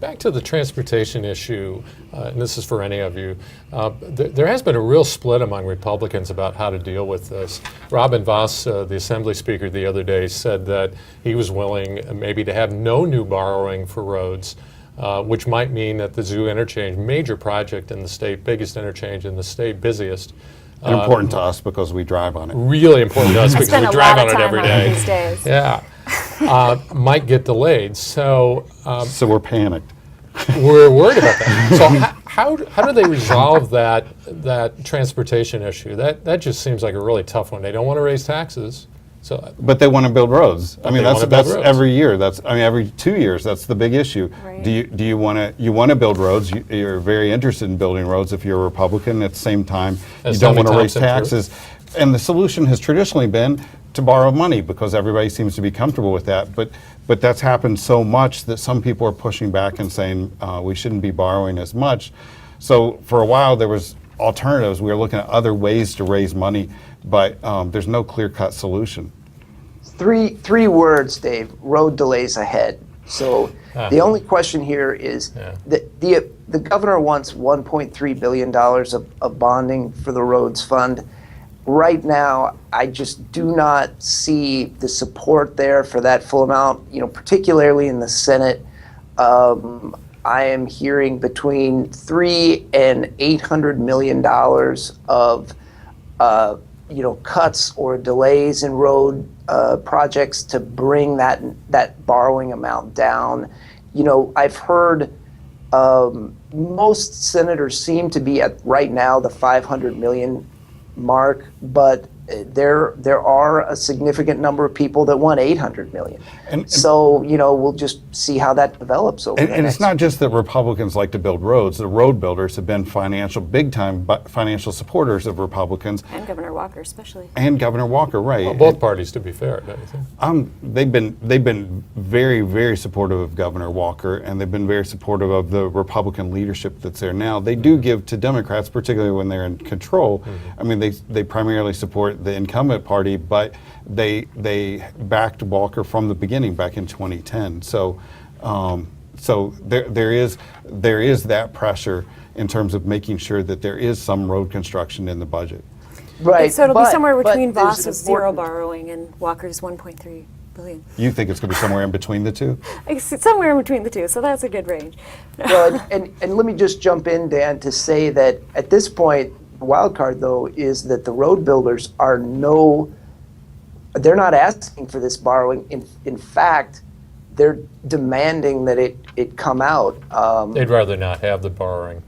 Back to the transportation issue, and this is for any of you. There has been a real split among Republicans about how to deal with this. Robin Voss, the Assembly Speaker, the other day said that he was willing maybe to have no new borrowing for roads, which might mean that the Zoo interchange, major project in the state, biggest interchange in the state, busiest. Important to us because we drive on it. Really important to us because we drive on it every day. These days. Yeah. Might get delayed. So we're panicked. We're worried about that. So how do they resolve that transportation issue? That just seems like a really tough one. They don't want to raise taxes. But they want to build roads. I mean, that's roads. every year. Every 2 years. That's the big issue. Right. Do you want to build roads? You're very interested in building roads if you're a Republican. At the same time, you don't want to raise taxes. And the solution has traditionally been to borrow money because everybody seems to be comfortable with that. But that's happened so much that some people are pushing back and saying we shouldn't be borrowing as much. So for a while there was alternatives. We were looking at other ways to raise money, but there's no clear-cut solution. Three words, Dave. Road delays ahead. So the only question here is the governor wants $1.3 billion of bonding for the roads fund. Right now, I just do not see the support there for that full amount, particularly in the Senate. I am hearing between $300 and $800 million of cuts or delays in road projects to bring that borrowing amount down. I've heard most senators seem to be at right now the 500 million mark, but there are a significant number of people that want 800 million. And so, we'll just see how that develops over the next. And it's not just that Republicans like to build roads. The road builders have been big-time financial supporters of Republicans. And Governor Walker especially. And Governor Walker, right. Well, both parties, to be fair, don't you think? They've been very, very supportive of Governor Walker, and they've been very supportive of the Republican leadership that's there now. They do give to Democrats, particularly when they're in control. Mm-hmm. I mean, they primarily support the incumbent party, but they backed Walker from the beginning back in 2010. So there is that pressure in terms of making sure that there is some road construction in the budget. Right. So it'll be somewhere between Voss's zero important borrowing and Walker's 1.3 billion. You think it's going to be somewhere in between the two? Somewhere in between the two. So that's a good range. Well, and let me just jump in, Dan, to say that at this point, the wild card though is that the road builders they're not asking for this borrowing. In fact, they're demanding that it come out. They'd rather not have the borrowing.